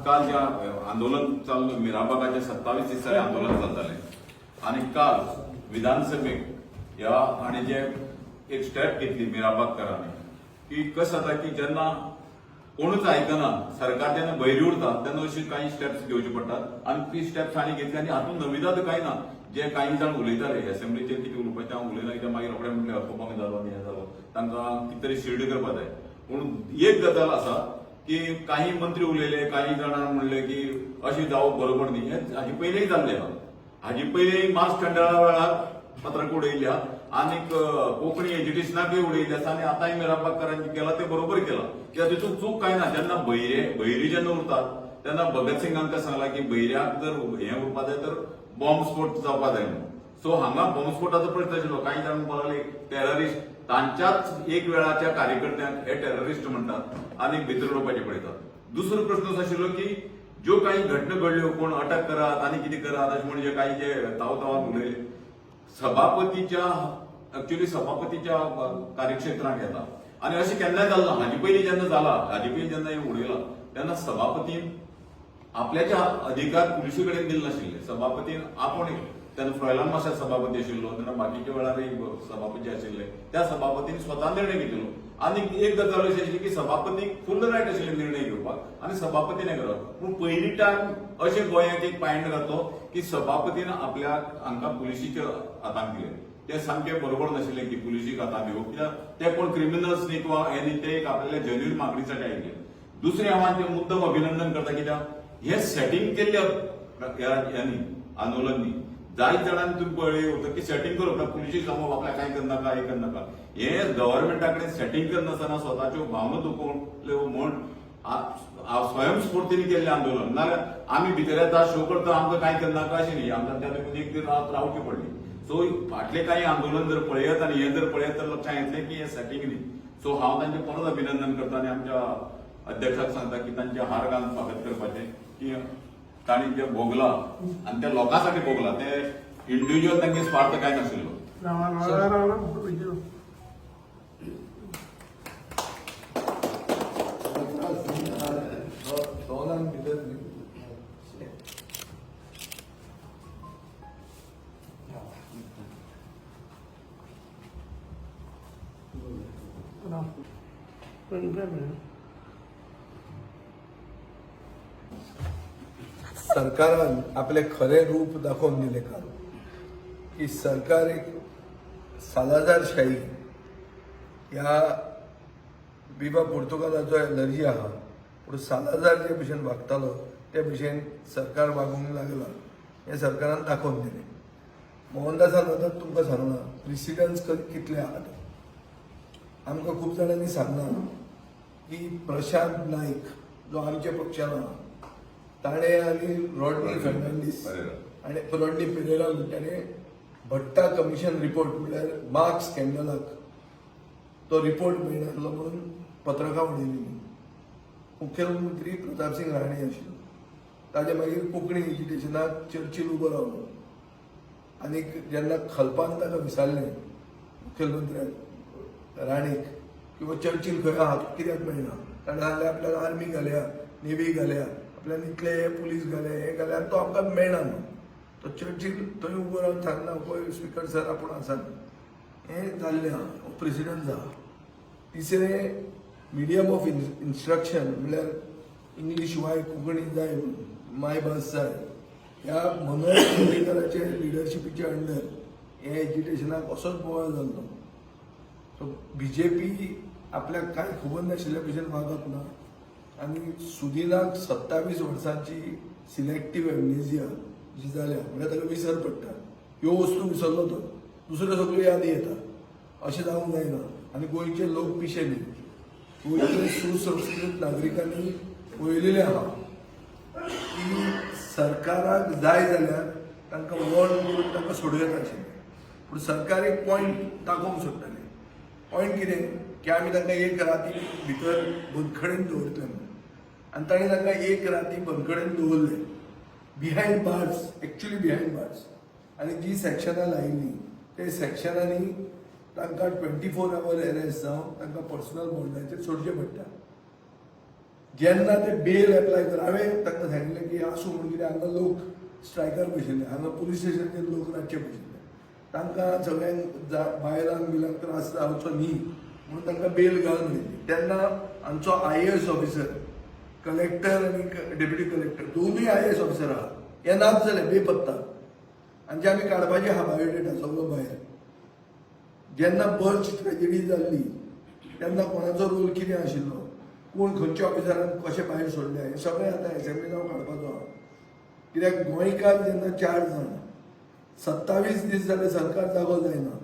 काल जे आंदोलन चालू मिराबागाचे 27 दिसाचे आंदोलन चालताले आणि काल विधानसभेक या आणि जे एक स्टेप घेतली मिराबागकरांनी की कसं जाता की जेन्ना कोणूच आयकना सरकार जेन्ना भयरी उरता तेन्ना अशी काही स्टेप्स घेवचे पडटात आणि ती स्टेप्स हांणी घेतली आनी हातूंत नविदाद कांय ना. जे काही जाण उलयताले असेंब्लीचेर कितें उलोवपाचें हांव उलयना कित्याक मागीर रोखडें म्हणलें अपमान जालो आनी हें जालो तांकां कितें तरी शिल्ड करपा जाय. पूण एक गजाल आसा की काही मंत्री उलयले काही जाणां म्हणले की अशी जावप बरोबर न्ही. हें हाजे पयलींय जाल्लें आहा. हाजे पयलीं मार्च खंडाळा वेळार पत्रक उडयल्या आनीक कोंकणी एज्युकेशनाकय उडयल्ली आसा आनी आतांय मिराबागकरांनी केला तें बरोबर केलां कित्याक तितून चूक कांय ना. जेन्ना भयरी जेन्ना उरतात तेन्ना भगत सिंगांका सांगलां की भयऱ्याक जर हें उरपा जाय तर बॉम्ब स्फोट जावपा जाय म्हणून. सो हांगा बॉम्ब स्फोटाचो प्रश्न आशिल्लो. काही जाण बोलाले टेररिस्ट तांच्याच एक वेळाच्या कार्यकर्त्यांक हे टेररिस्ट म्हणटात आनी भितर उडोवपाचें पळयतात. दुसरो प्रश्न आशिल्लो की ज्यो काही घटना घडल्यो कोण अटक करात आनी कितें करात अशें म्हणजे काही जे तावतावान उलयले सभापतीच्या एक्चुअली सभापतीच्या कार्यक्षेत्रांत येता आनी अशें केन्नाय जाल्लो ना. हाजे पयलीं जेन्ना जाला हाजे पयलीं जेन्ना हें उडयलां तेन्ना सभापतीन आपल्याचे अधिकार पुलिशे कडेन दिले नाशिल्ले. सभापतीन आपूण तेन्ना फ्रॉयलान मास्टर सभापती आशिल्लो तेन्ना बाकीच्या वेळारय सभापती आशिल्ले त्या सभापतीन स्वता निर्णय घेतिल्लो. आनी एक गजाल अशी आशिल्ली की सभापतीक फुल्ल रायट आशिल्ले निर्णय घेवपाक आनी सभापतीन हें करप. पूण पयलीं टायम अशें गोंयांत एक पॉयंट घातलो की सभापतीन आपल्याक हांकां पुलिशीच्या हातांत दिलें. ते सामकें बरोबर नाशिल्लें की पुलिशीक हातांत दिवप कित्याक ते कोण क्रिमिनल्स न्ही किंवा हे न्ही ते एक आपल्याल्या जेन्युइन मागणीसाठी आयिल्ले. दुसरें हांव हांचें मुद्दम अभिनंदन करता कित्याक हे सेटिंग केल्ल्या ह्यांनी आंदोलनांनी जायत जाणांनी तुम्ही पळय होतं की सेटिंग करप पुलिशी समोर आपल्याक कांय करनाका हें करनाका. हे गव्हर्नमेंटा कडेन सेटिंग करनासतना स्वताच्यो भावना दुखोवल्यो म्हूण स्वयंस्फूर्तीने केल्लें आंदोलन. नाल्यार आमी भितर येता शो करता आमकां कांय करनाका अशें न्ही. आमकां त्या देखून एक दीस रावची पडली. सो फाटले काही आंदोलन जर पळयत आनी हें जर पळयत तर लक्षांत येतलें की हें सेटिंग न्ही. सो हांव तांचें परत अभिनंदन करता आनी आमच्या अध्यक्षाक सांगता की तांचे हार घालून स्वागत करपाचें की तांणी जें भोगलां आनी त्या लोकांसाठी भोगलां ते इंडिव्हिज्युअल तांचे स्वार्थ कांय नाशिल्लो. सरकारान आपले खरे रूप दाखोवन दिले काल की सरकार एक सालाजारशाही ह्या विवा पोर्तुगालाचो एलर्जी आहा पूण सालाजार जे भशेन वागतालो ते भशेन सरकार वागूंक लागला हे सरकारान दाखोवन दिलें. मोहनदासान आतां तुमकां सांगना प्रिसिडन्स कितले आहात. आमकां खूब जाणांनी सांगला की प्रशांत नाईक जो आमच्या पक्षान आहा ताणें आनी रॉड्नी फर्नांडीस आनी रॉड्नी पेरेरा ताणें भट्टा कमिशन रिपोर्ट म्हळ्यार मार्क्स स्कॅन्डलाक तो रिपोर्ट मेळनासलो म्हणून पत्रकां उडयली. मुख्यमंत्री प्रताप सिंग राणे आशिल्लो ताजे मागीर कोंकणी एज्युकेशनाक चर्चील उबो रावलो आनी जेन्ना खलपान ताका विचारलें मुख्यमंत्र्याक राणेक की वो चर्चील खंय आहा कित्याक मेळना ताणें सांगलें आपल्याक आर्मी घाल्या नेव्ही घाल्या आपल्यान इतले पुलीस घाले हे घाले आनी तो आमकां मेळना न्हू. तो चर्चील थंय उबो रावन सांगना पळय स्पिकर सर आपूण आसा हें जाल्लें आहा. हो प्रेसिडंट आहा. तिसरें मिडियम ऑफ इन्स्ट्रक्शन म्हळ्यार इंग्लीश वाय कोंकणी जाय मायभास जाय ह्या मनोहर पर्रीकराचे लिडरशिपीचे अंडर हे एज्युकेशनाक असोच बोवाळ जाल्लो. सो बीजेपी आपल्याक कांय खबर नाशिल्ल्या भशेन वागप ना आनी सुदिनाक 27 वर्सांची सिलेक्टीव एमनेजिया जी जाल्या म्हळ्यार ताका विसर पडटा. ह्यो वस्तू विसरलो तो दुसऱ्यो सगळ्यो यादी येता अशें जावंक जायना. आनी गोंयचे लोक पिशे न्ही. गोंयचे सुसंस्कृत नागरिकांनी पळयलेलें आहा की सरकाराक जाय जाल्यार तांकां वळ करून तांकां सोडूं येता आशिल्लें. पूण सरकार एक पॉयंट दाखोवंक सोदतालें. पॉयंट कितें की आमी तांकां एक राती भितर बंदखणीन दवरतले म्हणून आनी ताणें तांकां एक राती बंदखणीन दवरलें behind bars actually behind bars. आनी जी सेक्शनां लायिल्लीं ते सेक्शनांनी तांकां 24 आवर अरेस्ट जावन तांकां पर्सनल बॉन्डाचेर सोडचें पडटा. जेन्ना ते बेल एप्लाय कर हांवें ताका सांगिल्लें की आसूं म्हणून कितें हांगा लोक स्ट्रायकार बशिल्ले, हांगा पुलीस स्टेशनाचेर लोक रातचे बशिल्ले, तांकां सगळ्यांक बायलांक बिलांक त्रास जावचो न्ही म्हणून तांकां बेल घाल म्हणिल्ली. तेन्ना आमचो IAS ऑफिसर, कलेक्टर आनी डेप्युटी कलेक्टर दोनूय IAS ऑफिसर आहा, हे नाच जाले बेपत्ता, आनी जे आमी काडपाचे आहा बायोडेटा सगळो भायर. जेन्ना बर्च ट्रेजेडी जाल्ली तेन्ना कोणाचो रोल कितें आशिल्लो, कोण खंयच्या ऑफिसरान कशें भायर सोडले, हें सगळें आतां एसेंब्लीन हांव काडपाचो आहा. कित्याक गोंयकार जेन्ना 4 जाण 27 दीस जाले सरकार जागो जायना,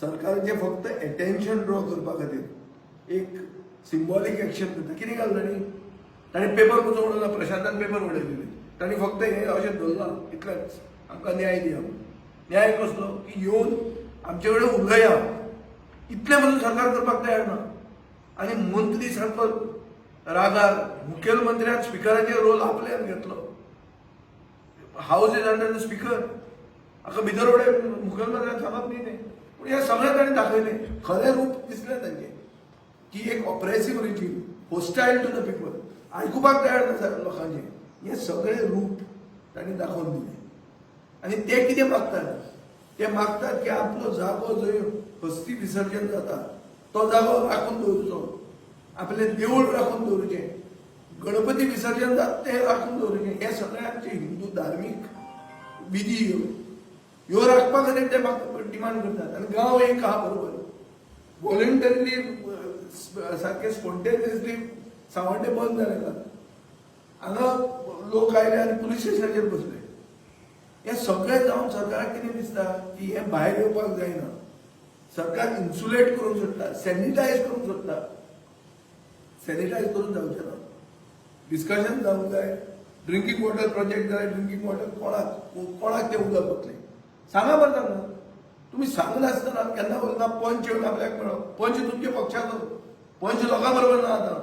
सरकाराचें फक्त एटेन्शन ड्रॉ करपा खातीर एक सिंबॉलीक एक्शन करता. कितें घाल ताणें पेपर कसो उडयला, प्रशांतान पेपर उडयलेले, ताणें फक्त हें अशें धरलां इतलेंच, आमकां न्याय दिया. न्याय कसलो की येवन आमचे कडेन उलया, इतलें म्हणून सरकार करपाक तयार ना. आनी मंत्री सारको रागार मुखेलमंत्र्यान स्पिकराचेर रोल आपल्यान घेतलो. House is under the speaker, हाका भितर उडय मुखेलमंत्र्यान सांगप न्ही तें. पूण हे सगळें ताणें दाखयलें, खरें रूप दिसलें तांचें की एक ऑप्रेसिव्ह रिजीम, होस्टायल टू द पीपल, आयकुपाक तयार नासता लोकांचें. हें सगळें रूप ताणें दाखोवन दिलें. आनी ते कितें मागतात, ते मागतात की आपलो जागो जंय हस्ती विसर्जन जाता तो जागो राखून दवरचो, आपलें देवूळ राखून दवरचें, गणपती विसर्जन जाता तें राखून दवरचें. हे सगळे आमचे हिंदू धार्मीक विधी ह्यो राखपा खातीर ते डिमांड करतात. आनी गांव एक आहा बरोबर, वॉलंटरीली सारकें स्पॉन्टेनियसली सावड्डे बंद जाले ना, हांगा लोक आयले आनी पुलीस स्टेशनाचेर बसले. हें सगळें जावन सरकाराक कितें दिसता की हें भायर येवपाक जायना. सरकार इन्सुलेट करूंक सोदता, सॅनिटायज करूंक सोदता. सॅनिटायज करून जावचें ना. डिस्कशन जावंक जाय. ड्रिंकींग वॉटर प्रोजेक्ट जाय, ड्रिंकींग वॉटर कोणाक तें उदक वतलें सांगा बरें तांकां. तुमी सांगनासतना केन्ना उलयता पंच येवन आपल्याक मेळप. पंच तुमच्या पक्षाचो, पंच लोकां बरोबर ना आतां.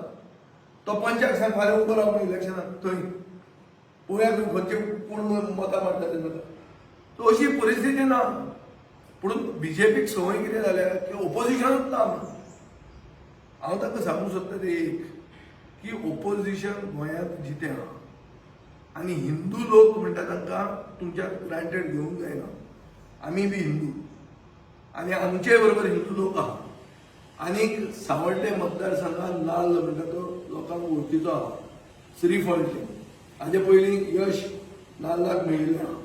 तो पंचाक सांग फाल्यां उबो राव म्हणून इलेक्शनाक थंय पळोवया खंयचे कोण मतां मारता तेन्ना. सो अशी परिस्थिती ना. पूण BJPक संवय कितें जाल्या की ओपोजिशनूच ना म्हणून. हांव ताका सांगूंक सोदता ते एक की ओपोजिशन गोंयांत जितें आहा आनी हिंदू लोक म्हणटा तांकां तुमच्या ग्रांटेड घेवंक जायना. आमी बी हिंदू आनी आमचे बरोबर हिंदू लोक आहा. आनीक सावड्डे मतदारसंघात नाल्ल म्हणटा तो लोकांक वळखीचो आहा, श्रीफळचे. हाजे पयलीं यश नाल्लाक मेळिल्लें आहा.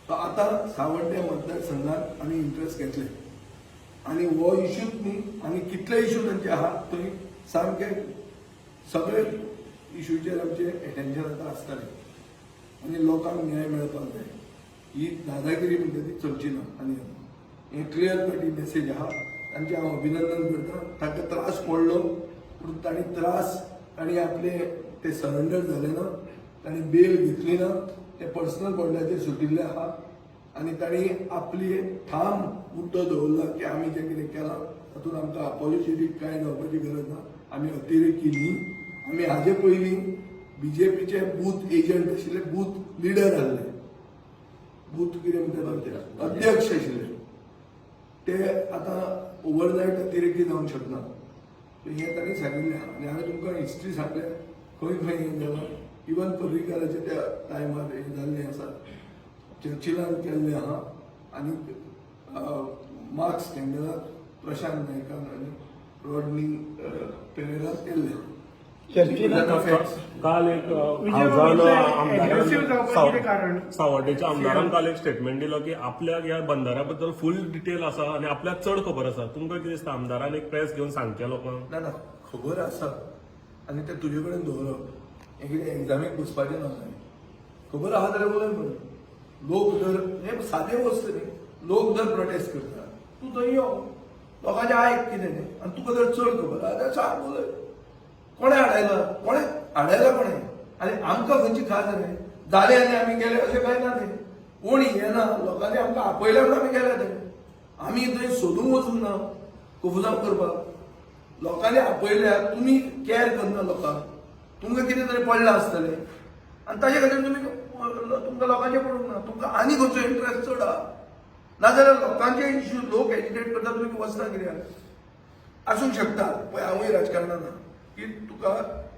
तो आतां सावड्डे मतदारसंघात आमी इंट्रस्ट घेतले आनी हो इशूच न्ही आनी कितले इशू तांचे आहा थंय सामके सगळे इशूचेर आमचे एटेन्शन आतां आसतलें आनी लोकांक न्याय मेळपाक जाय. ही दादागिरी म्हणटा ती चलची ना. आनी हें क्लियर कट मेसेज आहा. तांचें हांव अभिनंदन करता. तांकां त्रास पडलो पूण तांणी आपले ते सरेंडर जाले ना, तांणी बेल घेतली ना, ते पर्सनल बॉन्डाचेर सुटिल्ले आहा आनी तांणी आपली ठाम मुद्दो दवरला की आमी जें कितें केलां तातूंत आमकां अपॉलॉजेटीक कांय जावपाची गरज ना. आमी अतिरेकी न्ही. आमी हाजे पयलीं BJPचे बूथ एजंट आशिल्ले, बूथ लिडर आहले, बूथ कितें म्हणटा ते अध्यक्ष आशिल्ले, ते आतां ओवरनायट अतिरेकी जावंक शकना. हें तांणी सांगिल्लें आहा. आनी हांवें तुमकां हिस्ट्री सांगल्या खंय खंय हें जालां. इवन पर्रीकाराचे त्या टायमार हें जाल्लें आसा, चर्चिलान केल्लें आहा आनी मार्क्स स्कॅन्डलाक प्रशांत नायकान आनी रॉडनी पेरेरान केल्लें आहा. काल एक सावड्डेच्या आमदारान काल एक स्टेटमेंट दिलो की आपल्याक ह्या बंदाऱ्या बद्दल फुल डिटेल आसा आनी आपल्याक चड खबर आसा. तुमकां कितें दिसता आमदारान एक प्रेस घेवन सांगचें लोकांक? ना खबर आसा आनी ते तुजे कडेन दवरप हें कितें एग्जामीक बसपाचें ना. खबर आहा जाल्यार उलय म्हणून. लोक जर हें सादें वस्त न्ही, लोक जर प्रोटेस्ट करता तूं थंय यो, लोकांचें आयक कितें तें, आनी तुका जर चड खबर आहा जाल्यार सांग उलय. कोणें हाडयला कोणें आनी आमकां खंयची खाज रे जालें आनी आमी गेले अशें कांय ना. तें कोण येना, लोकांनी आमकां आपयल्या म्हणून आमी गेले. ते आमी थंय सोदूंक वचूंक ना कफुजाम करपाक. लोकांनी आपयल्या, तुमी कॅर करना लोकांक, तुमकां कितें तरी पडलां आसतलें आनी ताचे खातीर तुमकां लोकांचें पडूंक ना. तुमकां आनी खंयचो इंट्रस्ट चड आहा. नाजाल्यार लोकांचे इश्यू लोक एजिटेट करता तुमी वचना कित्याक? आसूंक शकता पळय. हांवूय राजकारणांत ना की तुका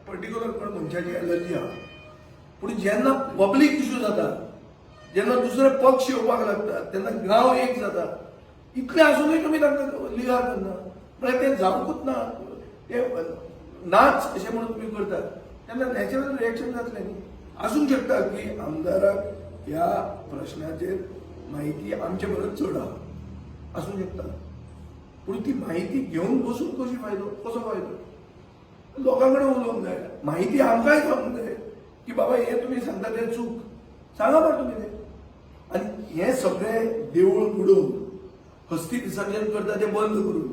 पर्टिक्युलर कोण मनशाची एलर्जी आहा पूण जेन्ना पब्लीक इश्यू जाता जेन्ना दुसरे पक्ष येवपाक लागतात तेन्ना गांव एक जाता इतले आसूनय तुमी तांकां लिगार करना म्हळ्यार ते जावंकूच ना ते नाच अशें म्हणून तुमी करतात तेन्ना नॅचरल रिएक्शन जातलें न्ही आसूंक शकता की आमदाराक ह्या प्रश्नाचेर म्हायती आमचे परस चड आहा आसूंक शकता पूण ती म्हायती घेवन बसून कसो फायदो लोकां कडेन उलोवंक जाय म्हायती आमकांय सांगूंक जाय की बाबा हे तुमी सांगता तें चूक सांगा बरं तुमी तें आनी हे सगळें देवूळ बुडोवन हस्ती विसर्जन करता तें बंद करून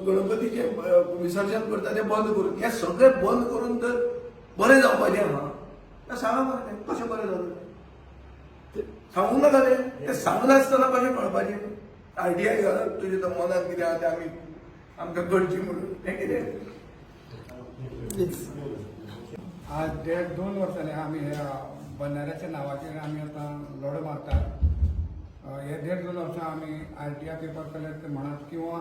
गणपतीचे विसर्जन करता तें बंद करून हे सगळें बंद करून तर बरें जावपाचें आहा तें सांगा बरं तें कशें बरें जातलें सांगूंक नाका तें सांगनासतना कशें कळपाचें आयडिया घालप तुजे तो मनात कितें आहा तें आमी आमकां करची म्हणून हें कितें आज 1.5-2 वर्स जाले आमी ह्या बंधाऱ्याच्या नावाचेर आमी आतां लढो मारतात हे 1.5-2 वर्सां आमी RTI पेपर कलेक्ट म्हणत किंवा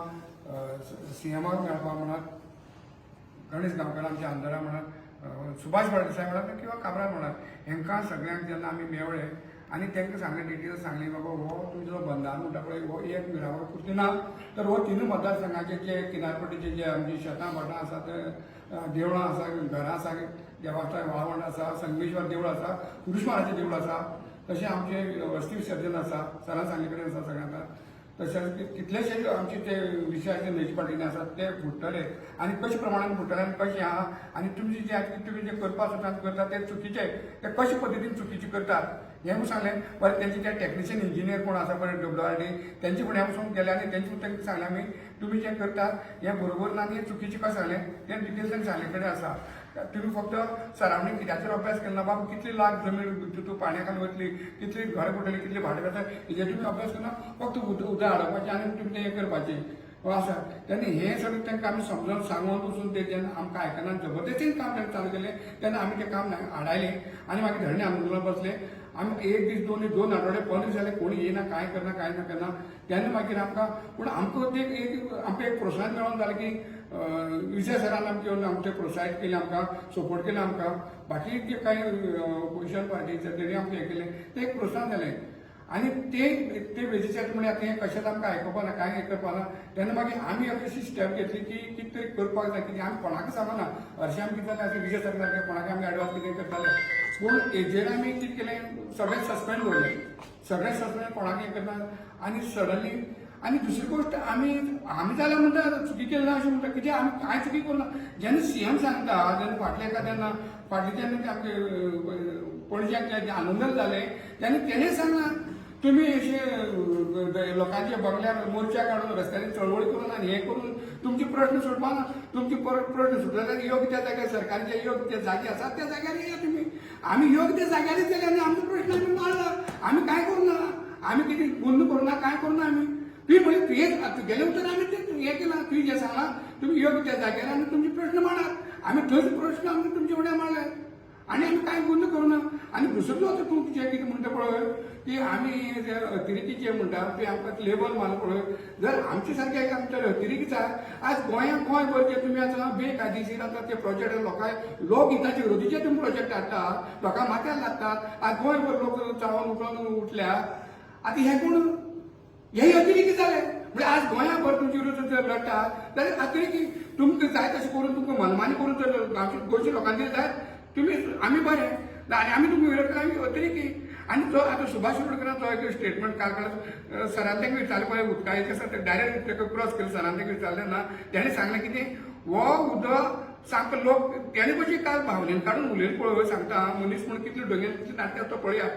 CMाक मेळपाक म्हणत गणेश गांवकार आमचे आमदारा म्हणत सुभाष फळदेसाय म्हणत किंवा काबरा म्हणत हेंकां सगळ्यांक जेन्ना आमी मेवळे आनी तांकां सांगले डिटेल्स सांगली बाबा हो तुमचो बंधार म्हणटा पळय हो एक मिरावार पुरती ना तर हो 3 मतदारसंघाचे जे किनारपट्टीचे जे आमची शेतां भाटां आसा ते देवळां आसा घरां आसा देवास्थान वाळवंट आसा संगमेश्वर देवूळ आसा पुरुश महाराजचें देवूळ आसा तशें आमचें वस्ती विसर्जन आसा सरां सांगले कडेन आसा सगळ्यांक तशेंच कितलेशेच आमचे ते विशयाचे म्युनिसिपालिटीनी आसात ते फुट्टले आनी कशे प्रमाणान फुट्टले आनी कशें आहा आनी तुमचे जे तुमी जे करपाक सोदतात करता ते चुकीचे ते कशे पद्दतीन चुकीचे करतात हें म्हणून सांगलें बरें तेंचे जे टेक्निशियन इंजिनियर कोण आसा पळय WRD तेंचे फुडें वचून गेले आनी तेंचे तांकां सांगलें आमी तुमी जें करतात हें बरोबर ना आनी हें चुकीचें कशें सांगलें तें डिटेल्स तांकां सांगले कडेन आसा तुम्ही फक्त सरावंडींग कित्याचेर अभ्यास केला बाबा कितली लाख जमीन तितून पाण्या खाली वतली कितली घरां पडटली कितली भाडे जाता हेजेर तुमी अभ्यास करना फक्त उदक हाडपाचें आनी तुमी तें हें करपाचें आसा तेन्ना हें सगळें तांकां आमी समजावन सांगून पसून ते जेन्ना आमकां आयकना जबरदस्तीन काम तांकां चालू केलें तेन्ना आमी तें काम हाडायलें आनी मागीर धरणे आंदोलनाक बसले आमी 1 दीस 2 आठवडे 15 दीस जाले कोणी येना कांय करना कांय ना करना तेन्ना मागीर आमकां पूण आमकां ते आमकां एक प्रोत्साहन मेळोन जालें की विजय सरान आमचे आमचे प्रोत्साहीत केलें आमकां सपोर्ट केलें आमकां बाकी जे कांय ऑपोजिशन पार्टीचे तेणी आमकां हें केलें तें एक प्रोत्साहन जालें आनी ते वेजीचेर म्हणजे आतां हें कशेंच आमकां आयकुपा ना कांय हें करपा ना तेन्ना मागीर आमी अशी स्टेप घेतली की कितें तरी करपाक जाय कितें आमी कोणाकूय सांगना हरशीं आमी कितें जालें अशें विजय सर सारकें कोणाकूय आमी एडवान्स कितें करताले पूण हेजेर आमी कितें केलें सगळें सस्पेंड दवरलें सगळें सस्पेंड कोणाक हें करना आनी सडनली आनी दुसरी गोश्ट आमी जाल्यार म्हणटा चुकी केली ना अशें म्हणटा कित्याक आमी कांय चुकी करना जेन्ना CM सांगता जेन्ना फाटल्या एका तेन्ना फाटले जेन्ना आमचे पणज्याक आनंदल जाले तेन्ना तेणें सांगला तुमी अशे लोकांचे बंगल्यार मोर्चा काडून रस्त्यार चळवळ करून आनी हें करून तुमचे प्रश्न सोडपा ना तुमचे प्रश्न सुटले योग्य त्या जाग्यार सरकारचे योग्य ते जागे आसात त्या जाग्यार या तुमी आमी योग्य त्या जाग्यार गेले आनी आमचो प्रश्न आमी मारला आमी कांय करूना आमी कितें गुन्न करूना कांय करूना आमी तुवें म्हळें तुवें गेले उतर आमी तें हें केलां तुवें जें सांगलां तुमी योग्य त्या जाग्यार आनी तुमचे प्रश्न मांडात आमी थंयच प्रश्न आमी तुमचे फुड्यान मारले आनी आमी कांय गुन्न करूना आनी दुसरो जो तूं जें कितें म्हणटा पळय की आमी जे अतिरेकी जे म्हणटा ते आमकां लेबल मारला पळय जर आमचे सारके आमचे अतिरेकीच आज गोंयांत गोंय भरचे तुमी आतां बेकायदेशीर आतां ते प्रोजेक्ट लोक हिताचे विरोधीचे तुमी प्रोजेक्ट हाडटा लोकांक माथ्यार लागतात आज गोंयभर लोक चाळोन उठोन उठल्या आतां हें कोण हे अतिरेकी जाले म्हणजे आज गोंयाभर तुमचे विरोध जर लढटा जाल्यार अतिरेकी तुमकां जाय तशें करून तुमकां मनमानी करून जर गोंयच्या लोकांनी जाय तुमी आमी बरें आनी आमी तुमकां विरोध करा आमी अतिरेकी आनी जो आतां सुभाष शिरोडकरान जो एक स्टेटमेंट काल काडला सरान तांकां विचारलें पळय उदकाचें आसा तें डायरेक्ट ताका क्रॉस केलें सरान तांकां विचारलें ना तेणें सांगलें कितें हो उदक सामको लोक तेणें कशी काल भावनेन काडून उलयलें पळय सांगता मनीस म्हूण कितले डोंगेर कितले नाटक आसता पळया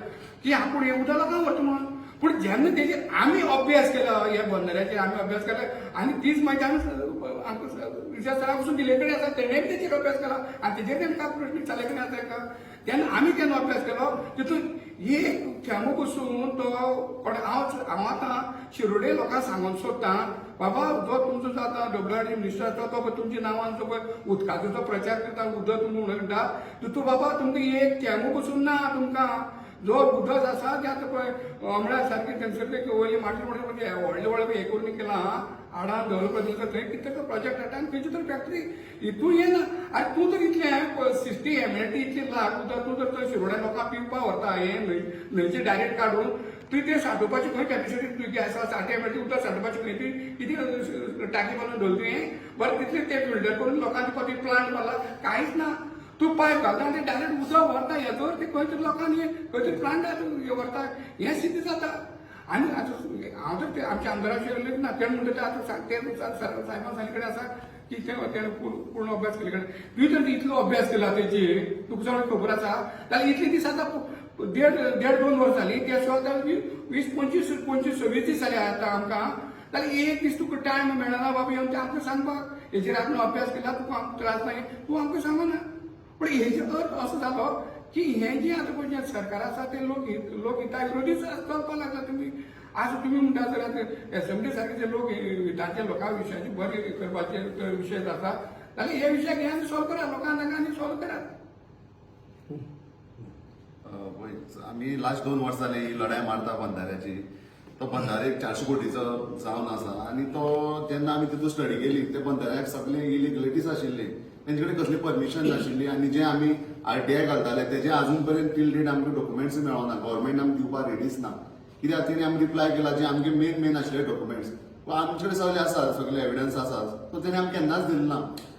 की आपूण हें उदक लोकांक व्हरता म्हणून पूण जेन्ना तेजेर आमी अभ्यास केलो ह्या बंधाऱ्याचेर आमी अभ्यास केलो आनी तीच मागीर आमकां विजय सरा पसून दिले कडेन आसा तेणेंय बी तेजेर अभ्यास केलो आनी तेजेर तेणें प्रश्न विचारले कडेन आसा ताका तेन्ना आमी जेन्ना अभ्यास केलो तितून एक थेंबो बसून तो हांव आतां शिरोडे लोकांक सांगून सोदतां बाबा जो तुमचो जो आतां WRD मिनिस्टर आसा तो तुमच्या नांवान जो पळय उदकाचो जो प्रचार करता उदक तुमी म्हणटा तितून बाबा तुमकां एक थेंबो बसून ना तुमकां जो उदक आसा तें आतां पळय म्हळ्यार सारकें थंयसर वयली माटी म्हणजे व्हडले व्हडले हें करून केलां आडान डेव्हलपर दिलं थंय कितें तरी प्रोजेक्ट हाडटा आनी खंयची तरी फॅक्टरी हितून येना आनी तूं तर इतलें 60 MLT इतली लाख तूं तर थंय शिरोड्या लोकांक पिवपाक व्हरता हे न्हंयचे डायरेक्ट काडून तुवें तें सांठोवपाची खंय कॅपेसिटी तुजी आसा 60 MLT उदक सांठोवपाची खंय ती कितें टाकी बांदून दवरली हें बरें तितलें तें फिल्टर करून लोकांनी पती प्लांट घाला कांयच ना तूं पायप घालता आनी डायरेक्ट उदक व्हरता हेजोर ते खंय तरी लोकांनी खंय तरी प्लांट व्हरता हें स्थिती जाता आनी आतां हांव तर आमच्या आमदाराचेर उलयत ना ते म्हणटा ते आतां ते सायमान सानी कडेन आसा की तेणें पूर्ण अभ्यास केले कडेन तुवें तर इतलो अभ्यास केला तेजेर तुका सगळें खबर आसा जाल्यार इतले दीस आतां देड 2 वर्स जालीं त्या सुद्दां 20-25-26 दीस जाले आतां आमकां जाल्यार एक दीस तुका टायम मेळना बाबा येवन ते आमकां सांगपाक हेजेर आपण अभ्यास केला तुका आमकां त्रास नाही तूं आमकां सांगना पण हेजो अर्थ असो जालो की हे जे आता पळय जे सरकार आसा ते लोकहिता विरोधी चलपाक लागला तुम्ही आज तुम्ही म्हणटा जर आता असेंब्ली सारखे जे लोक हिताचे लोकां विशयाची बरे करपाचे विशय आसा जाल्यार हे विशय घे आनी सॉल्व करा लोकांक नाका आनी सॉल्व करात आम्ही लास्ट 2 वर्सां जाली ही लढाई मारता बंधाऱ्याची तो बंधारे 400 कोटीचो जावन आसा आनी तो जेन्ना आमी तितून स्टडी केली ते बंधाऱ्याक सगळे इलिगलिटीज आशिल्ली तेंचे कडेन कसली परमिशन नाशिल्ली आनी जे आमी RTI घालताले तेजे अजून पर्यंत टील डेट आमकां डॉक्युमेंट्स मेळना गव्हर्मेंट आमकां दिवपाक रेडीच ना कित्याक तेणी आमी रिप्लाय केला जे आमगे मेन आशिल्ले डॉक्युमेंट्स आमचे कडेन सगळे आसा सगळे एविडन्स आसा सो तेणी आमकां केन्नाच दिले ना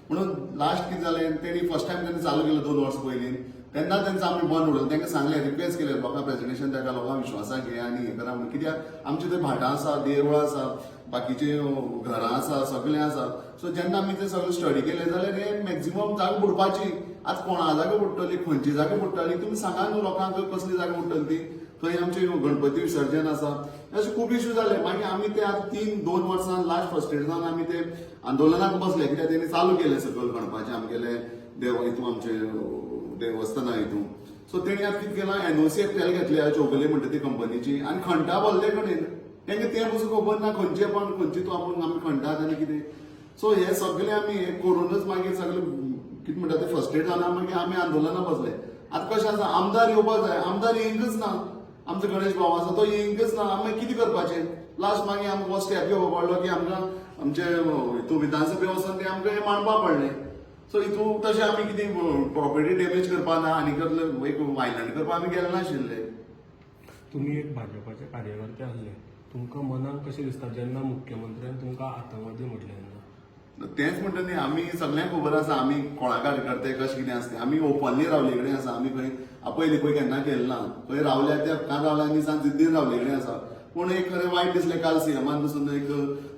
म्हणून लास्ट कितें जालें तेणी फर्स्ट टायम तेणी चालू केलं 2 वर्सां पयलीं तेन्ना तेंचं आमी बंद उडोवन तांकां सांगलें रिक्वेस्ट केलें लोकां प्रेजेंटेशन ताका लोकां विश्वासाक घे आनी हें करा म्हणून कित्याक आमचे थंय भाटां आसा देवळां आसा बाकीचे घरां आसा सगळें आसा सो जेन्ना आमी तें सगळें स्टडी केलें जाल्यार हे मॅक्झिमम जागा बुडपाची आज कोणा जागा बुडटली खंयची जागा बुडटली तुमी सांगा न्हू लोकांक कसली जागा बुडटली ती थंय आमचे गणपती विसर्जन आसा अशे खूब इश्यू जाले मागीर आमी ते आतां 2 वर्सां लास्ट फर्स्ट एड जावन आमी ते आंदोलनाक बसले कित्याक तेणी चालू केलें सकयल गणपाचें आमगेले हितून आमचे देवस्थाना हितून सो तेणी आतां कितें केलां NOC एकट्याले घेतल्या चौगले म्हणटा ती कंपनीची आनी खणटा भरले कडेन तेंका तें पसून खबर ना खंयचे पण खंयची तूं आपूण आमी खणटात आनी कितें सो हे सगळे आमी हे करूनच मागीर सगळे कितें म्हणटा ते फर्स्ट एड जावन मागीर आमी आंदोलनां बसले आतां कशें आसा आमदार येवपाक जाय आमदार येयंकच ना आमचो गणेश भाव आसा तो येयंकच ना आमी कितें करपाचें लास्ट मागीर आमकां हो स्टेप घेवपा पडलो की आमकां आमचे हितून विधानसभे वचून ते आमकां हें मांडपा पडलें सो हितून तशें आमी कितें प्रॉपर्टी डॅमेज करपा ना आनी एक वायलंट करपा आमी गेले नाशिल्ले तुम्ही एक भाजपाचे कार्यकर्ते आसले तुमकां मनाक कशें दिसता जेन्ना मुख्यमंत्र्यान तुमकां आतंकवादी म्हटलें तेंच म्हणटा न्ही आमी सगळ्यांक खबर आसा आमी कोणा कार्यकर्ते कशें कितें आसता आमी ओपनली रावले कडेन आसा आमी खंय पयलीं पळय केन्ना केलें ना खंय रावल्या त्या हक्कान रावल्या आनी सांग जिद्दीन रावले कडेन आसा पूण एक खरें वायट दिसलें काल सीएमान पसून एक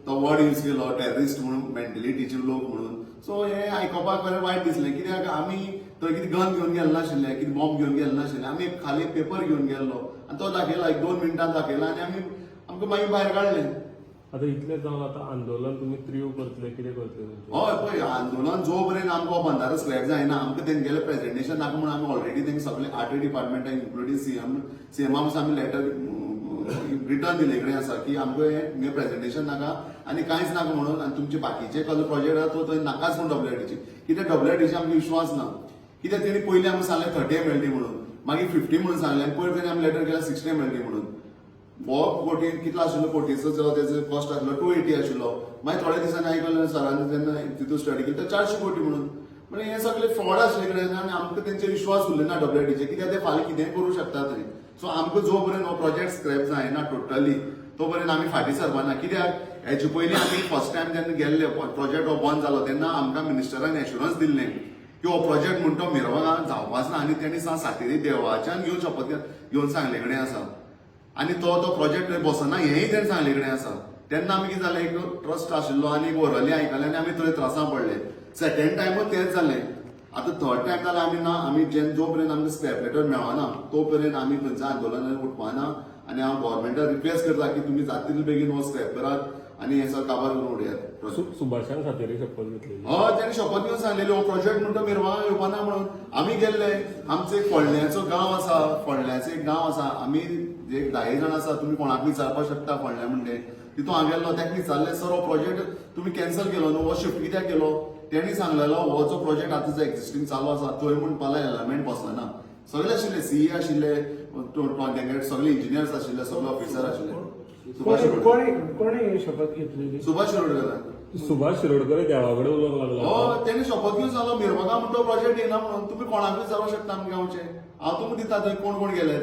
तो वर्ड यूज केलो टेररिस्ट म्हणून मेंटेलिटीचे लोक म्हणून सो हें आयकपाक खरें वायट दिसलें कित्याक आमी थंय कितें गन घेवन गेले नाशिल्ले कितें बॉम्ब घेवन गेले नाशिल्ले आमी एक खाली पेपर घेवन गेल्लो आनी तो दाखयला 1-2 मिनटां दाखयला आनी आमकां मागीर भायर काडलें आता इतलें जावन आतां आंदोलन तुमी त्रीव करतले कितें करतले हय पळय आंदोलन जो पर्यंत आमकां बंधारो स्क्रॅप जायना आमकां तेंगेलें प्रेजेंटेशन नाका म्हणून आमी ऑलरेडी तेंका सगळे 8 डिपार्टमेंटाक इन्क्लुडींग सीएमा पासून आमी लेटर रिटर्न दिले कडेन आसा की आमकां हें प्रेजेंटेशन नाका आनी कांयच नाका म्हणून आनी तुमचे बाकीचे कसलो प्रोजेक्ट आसा तो थंय नाकाच म्हणून WITची कित्याक WITची आमकां विश्वास ना कित्याक तेणी पयलीं आमकां सांगलें 30 MLT म्हणून मागीर 50 म्हणून सांगलें आनी पयर तेणी आमी लेटर केला 60 MLT म्हणून हो कोटी कितलो आशिल्लो कोटीचो जो तेजो कॉस्ट आसलो 280 आशिल्लो मागीर थोड्या दिसांनी आयकलें सरांनी जेन्ना तितून स्टडी केली तर 400 कोटी म्हणून म्हणजे हे सगळे फ्रॉड आसले कडेन आनी आमकां तेंचेर विश्वास उरले ना WITचे कित्याक ते फाल्यां कितेंय करूं शकता थंय सो आमकां जो पर्यंत हो प्रोजेक्ट स्क्रॅप जायना टोटली तो पर्यंत आमी फाटीं सरपाना कित्याक हेचे पयलीं आमी फर्स्ट टायम जेन्ना गेल्ले प्रोजेक्ट हो बंद जालो तेन्ना आमकां मिनिस्टरान एश्युरन्स दिल्लें की हो प्रोजेक्ट म्हणटा तो मिरवगांत जावपाच ना आनी तेणी सातेरी देवाच्यान घेवन शपथ घेवन सांगले कडेन आसा आनी तो प्रोजेक्ट थंय बसना हेंय तेणें सांगले कडेन आसा तेन्ना आमी कितें जालें एक ट्रस्ट आशिल्लो आनी वरली आयकलें आनी आमी थंय त्रासां पडले सेकंड टायमूच तेंच जालें आतां थर्ड टायम जाल्यार आमी ना आमी जो पर्यंत आमकां स्क्रॅप लेटर मेळना तो पर्यंत आमी खंयच्या आंदोलनाक उठपाना आनी हांव गव्हर्मेंटाक रिक्वेस्ट करता की तुमी जाता तितले बेगीन हो स्क्रॅप करात आनी हे सगळें काबार करून उडयात सुभाषान खातीर शपथ घेतलेली हय तेणी शपथ घेवन सांगलेली हो प्रोजेक्ट म्हणटा मिरवांगा येवपाना म्हणून आमी गेल्ले आमचो एक फोंडल्याचो गांव आसा फोंडल्याचो एक गांव आसा आमी जे 10 जाण आसा तुमी कोणाक विचारपाक शकता फोंडल्या म्हणजे तितून हांव गेल्लो ताका विचारलें सर हो प्रोजेक्ट तुमी कॅन्सल केलो न्हू हो शिफ्ट कित्याक केलो तेणी सांगलेलो हो जो प्रोजेक्ट आतां जो एक्झिस्टींग चालू आसा थंय म्हण पाला एलिमेंट बसना सगळे आशिल्ले सीई आशिल्ले तांगेर सगळे इंजिनियर्स आशिल्ले सगळे ऑफिसर आशिल्ले सुभाष शिरोडकर कोणी शपथ घेतलेली सुभाष शिरोडकर सुभाष शिरोडकर देवाकडे उलोवंक लागला हो तेणी शपथ घेवन जालो मिरवगा म्हणून तो प्रोजेक्ट येना म्हणून तुमी कोणाकूय जावं शकता आमच्या गांवचे हांव तुमकां दिता थंय कोण कोण गेले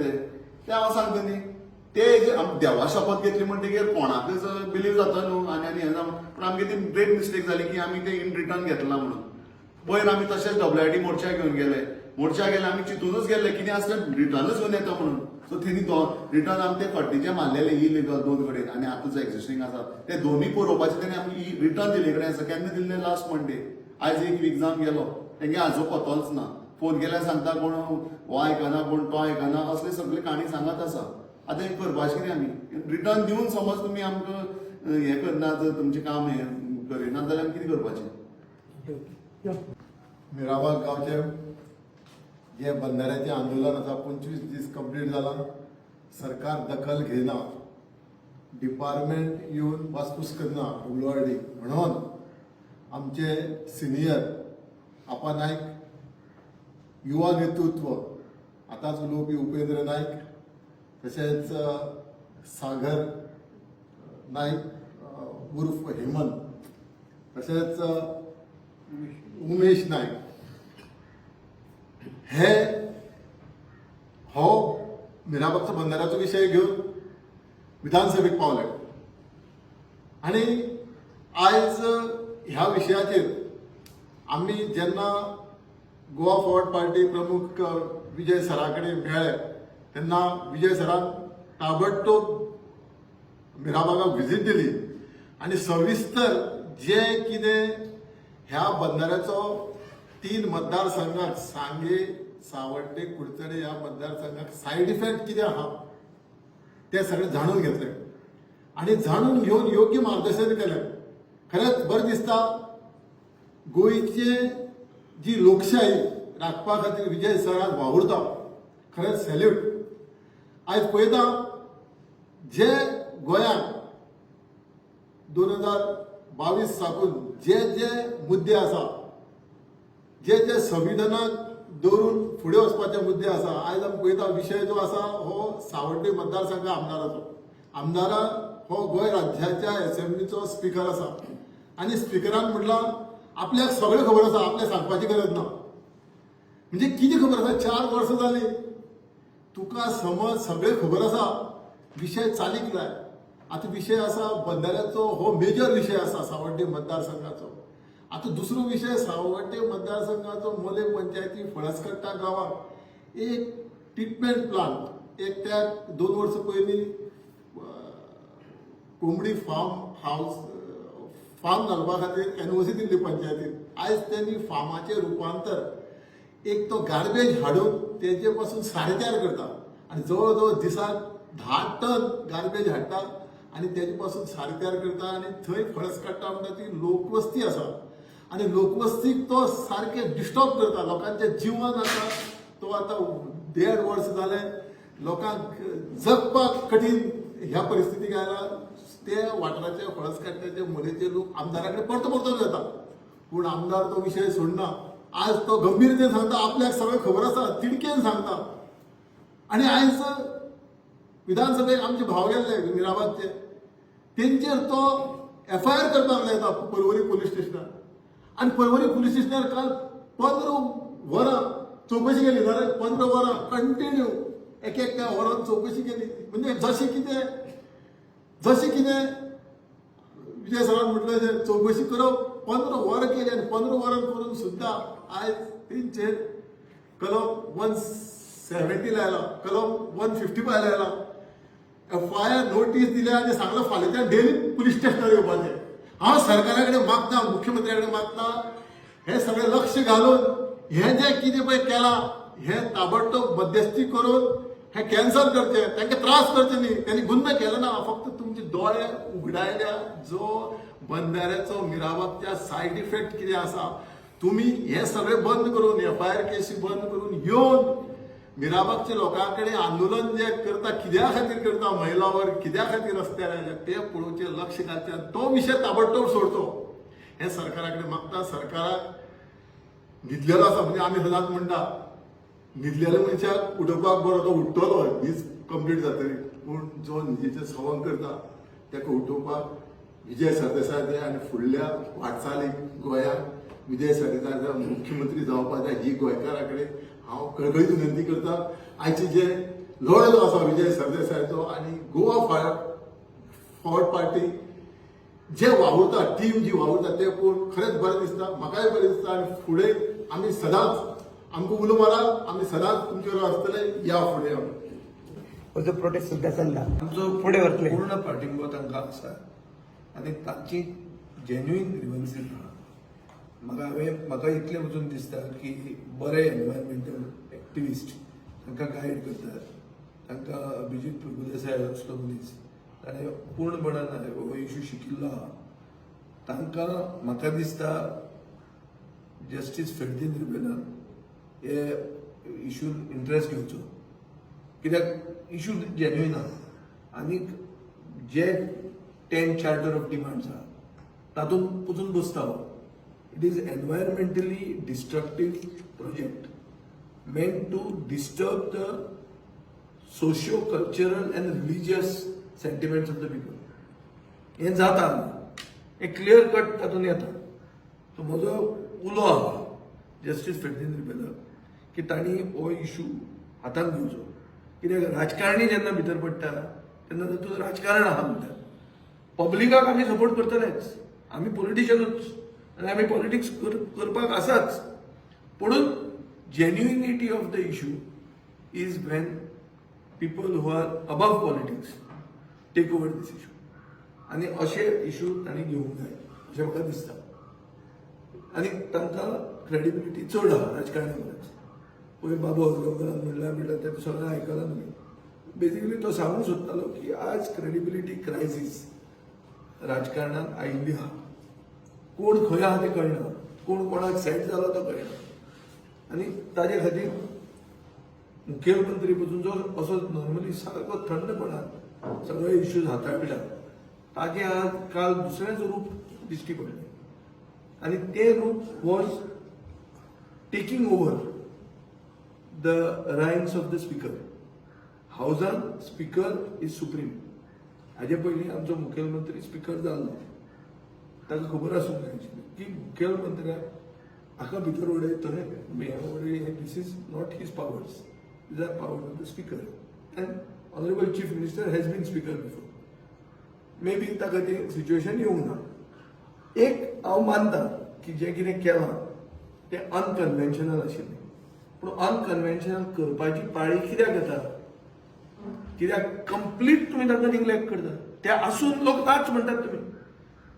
ते हांव सांगता न्ही ते देवा शपथ घेतली म्हणटकीर कोणाकच बिलीव जाता न्हू आनी हें जावन पूण आमगे ती ग्रेट मिस्टेक जाली की आमी ते इन रिटर्न घेतला म्हणून पयर आमी तशेंच WIT मोर्चा घेवन गेले मोर्चा गेले आमी चिंतूनच गेले कितें आसता रिटर्नच घेवन येता म्हणून सो तेणी रिटर्न आमी ते फाटीचे मारलेले इलिगल 2 कडेन आनी आतां जो एक्झिस्टिंग आसा ते दोनूय पुरोवपाचे तेणी आमी रिटर्न दिले कडेन आसा केन्ना दिल्ले लास्ट मंडे आयज एक वीक जावन गेलो तेंगे आजो पत्तोच ना फोन केल्यार सांगता कोण हो आयकना कोण तो आयकना असले सगळे काणी सांगत आसा आतां हें करपाचें कितें आमी रिटर्न दिवन समज तुमी आमकां हें करनात तुमचें काम हें करिनात जाल्यार आमी कितें करपाचें मिराबाग गांवचे जे बंधाऱ्याचें आंदोलन आसा 25 दीस कंप्लीट जालां सरकार दखल घेना डिपार्टमेंट येवन वासपूस करना WIT म्हणून आमचे सिनियर आपा नायक युवा नेतृत्व आतांच उलोवपी उपेंद्र नायक तशेंच सागर नायक उर्फ हेमंत तशेंच उमेश नायक हे हो मिराबागचो बंधाऱ्याचो विशय घेवन विधानसभेक पावले आनी आयज ह्या विशयाचेर आमी जेन्ना गोवा फॉरवर्ड पार्टी प्रमुख विजय सरा कडेन मेळ्ळे तेन्ना विजय सरान ताबडतोब मिराबागाक व्हिजीट दिली आनी सविस्तर जे कितें ह्या बंधाऱ्याचो 3 मतदारसंघात सांगे सावड्डे कुडचडे ह्या मतदारसंघात सायड इफेक्ट कितें आहा ते सगळे जाणून घेतले आनी जाणून घेवन योग्य मार्गदर्शन केलें खरेंच बरें दिसता गोंयचे जी लोकशाही राखपा खातीर विजय सर आज वावुरता खरेंच सॅल्यूट आयज पळयता जे गोंयांत 2022 साकून जे मुद्दे आसा जे संविधानाक दवरून फुडें वचपाचे मुद्दे आसा आयज आमी पळयता विशय जो आसा हो सावड्डे मतदारसंघ आमदाराचो आमदारा हो गोंय राज्याच्या असेंब्लीचो स्पीकर आसा आनी स्पीकरान म्हटलां आपल्याक सगळें खबर आसा आपल्याक सांगपाची गरज ना म्हणजे कितें खबर आसा 4 वर्सां जालीं तुका समज सगळें खबर आसा विशय चालीक जाय आतां विशय आसा बंधाऱ्याचो हो मेजर विशय आसा सावड्डे मतदारसंघाचो आतां दुसरो विशय सावड्डे मतदारसंघाचो मोले पंचायती फळसकट्टा गांवांत एक ट्रिटमेंट प्लांट एक त्या 2 वर्सां पयलीं कोंबडी फार्म घालपा खातीर एनओसी दिल्ली पंचायतीन आयज त्यांनी फार्माचें रुपांतर एक तो गार्बेज हाडून तेजे पासून सारें तयार करता आनी जवळ जवळ दिसाक 10 टन गार्बेज हाडटा आनी तेजे पासून सारें तयार करता आनी थंय फळसकट्टा म्हणटा ती लोकवस्ती आसा आनी लोकवस्तीक तो सारकें डिस्टर्ब करता लोकांचे जिवन आसा तो आतां 1.5 वर्स जाले लोकांक जगपाक कठीण ह्या परिस्थितीक आयला ते वाठाराचे फळसकट्ट्याचे मोलेचे लोक आमदाराकडे परतो येता पूण आमदार तो विशय सोडना आज तो गंभीरतेन सांगता आपल्याक सगळें खबर आसा तिडकेन सांगता आनी आयज विधानसभेक आमचे भाव गेल्ले मिराबागचे तेंचेर तो FIR करपाक लायता पर्वरी पुलीस स्टेशनार आनी पर्वरी पुलीस स्टेशनार काल 15 वरां चौकशी केली जाल्यार 15 वरां कंटिन्यू एक वरान चौकशी केली म्हणजे जशें कितें विजय सरान म्हटलें चौकशी करप 15 वरां केली आनी 15 वरां करून सुद्दां आयज तेंचेर कलम 170 लायला कलम 155 लायला FIR नोटीस दिल्या आनी सांगलें फाल्यांच्यान डेली पुलीस स्टेशनार येवपाचें हांव सरकारा कडेन मागता मुख्यमंत्र्या कडेन मागता हें सगळें लक्ष घालून हें जें कितें पळय केलां हें ताबडतोब मध्यस्थी करून हें कॅन्सल करचें तांकां त्रास करचे न्ही त्यांनी गुन्हा केलो ना फक्त तुमचे दोळे उगडायल्या जो बंधाऱ्याचो मिराबागच्या सायड इफेक्ट कितें आसा तुमी हें सगळें बंद करून FIR केसी बंद करून येवन मिराबागच्या लोकां कडेन आंदोलन जे करता कित्या खातीर करता महिलांवर कित्या खातीर रस्त्यार आयले ते पळोवचें लक्ष घालचें तो विशय ताबडतोब सोडचो हें सरकारा कडेन मागता सरकाराक न्हिदलेलो आसा म्हणजे आमी सदांच म्हणटा न्हिदलेल्या मनशाक उठोवपाक बरो तो उठ्ठलो न्हीज कंप्लीट जातरी पूण जो न्हिदेचें सवंग करता ताका उठोवपाक विजय सरदेसाय जाय आनी फुडल्या वाटचालीक गोंयाक विजय सरदेसाय जाय मुख्यमंत्री जावपाक जाय ही गोंयकारा कडेन हांव कळकळीत विनंती करता. आयचे जे लढो जो आसा विजय सरदेसायचो आनी गोवा फॉरवर्ड पार्टी जे वावुरता टीम जी वावुरता ते पळोवन खरेंच बरें दिसता, म्हाकाय बरें दिसता आनी फुडें आमी सदांच आमकां उलो मारात, आमी सदांच तुमचे बरोबर आसतले. या फुडें जो प्रोटेस्ट सुद्धा चल्ला आमचो फुडें वतले. पूर्ण पाठिंबो तांकां आसा आनी तांची जेन्युइन ग्रिवन्सीस आहा. म्हाका इतलें वचून दिसता की बरे एनवायरमेंटल एक्टिविस्ट तांकां गायड करतात. तांकां अभिजीत प्रभुदेसाय असलो मनीस ताणें पूर्णपणान हो इशू शिकिल्लो आहा. तांकां म्हाका दिसता जस्टीस फेर्दिन रिबेलान हे इशून इंट्रस्ट घेवचो, कित्याक इशू जेन्युइन आहा. आनीक जे 10 चार्टर ऑफ डिमांड्स आहा तातूंत वचून बसता हो. It is environmentally destructive project meant to disturb the socio-cultural and religious sentiments of the people. हे जाता एक क्लियर कट तातूंत येता. तो म्हजो उलो आहा जस्टीस फेर्दिन रिबेलाक की तांणी हो इशू हातांत घेवचो, कित्याक राजकारणी जेन्ना भितर पडटा तेन्ना तातूंत राजकारण आहा म्हणटा. पब्लिकाक आमी सपोर्ट करतलेच, आमी पॉलिटिशियनूच आनी आमी पॉलिटिक्स करपाक आसाच. पुणून genuinity of the issue is when people who are above politics take over this issue. आणि असे इशू तांणी घेवंक जाय अशें म्हाका दिसता. आनी तांकां क्रेडिबिलिटी चड आहा राजकारण्या परस. पळय बाबू हजगांवकारान म्हणल्यार तें सगळें आयकलां तुमी. बेजिकली तो सांगूंक सोदतालो की आज क्रेडिबिलिटी क्रायसीस राजकारणांत आयिल्ली आहा. कोण खंय आहा तें कळना, कोण कोणाक सेट जालो तो कळना. आनी ताजे खातीर मुखेलमंत्री पसून जो असो नॉर्मली सारको थंडपणान सगळे इश्यूज हाताळटा ताजे आज काल दुसरेंच रूप दिश्टी पडलें. आनी तें रूप was taking over the rights of the speaker. हावजान स्पीकर इज सुप्रीम. हाजे पयलीं आमचो मुखेलमंत्री स्पीकर जाल्लो. ताका खबर आसूंक जाय आशिल्ली की मुखेलमंत्र्याक हाका भितर उडयतले. This is not his powers, these are powers of the speaker. And Honorable Chief Minister has been speaker before. Maybe ताका ती सिच्युएशन येवंक ना. एक हांव मानता की जें कितें केलां तें अनकन्वेन्शनल आशिल्लें, पूण अनकन्वेन्शनल करपाची पाळी कित्याक येता? कित्याक कंप्लीट तुमी ताका निग्लेक्ट करता. ते आसून लोक ताच म्हणटात तुमी.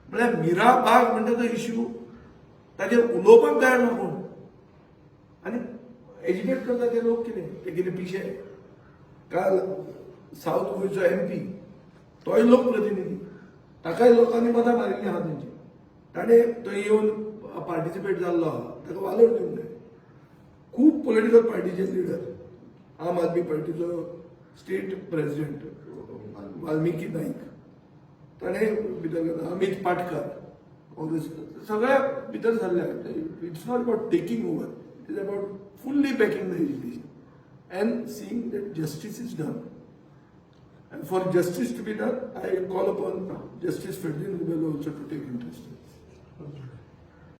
म्हळ्यार मिरा बाग म्हणटा तो इश्यू ताजेर उलोवपाक तयार ना कोण. आनी एज्युकेट करता ते लोक कितें ते कितें पिशे. काल साऊथ गोंयचो MP तोय लोकप्रतिनिधी, ताकाय लोकांनी मतां मारिल्लीं आहा तेंची. ताणें थंय येवन पार्टिसिपेट जाल्लो आहा, ताका वालोर दिवंक जाय. खूब पॉलिटिकल पार्टीचे लिडर, आम आदमी पार्टीचो स्टेट प्रेसिडेंट वाल्मिकी नाईक ताणें भितर गेला, अमित पाटकर सगळ्या भितर सरल्या. It's not about taking over, it is about fully backing the education and seeing that justice is done. And for justice to be done, I call upon Justice Ferdinand Ribelo also to take interest in this.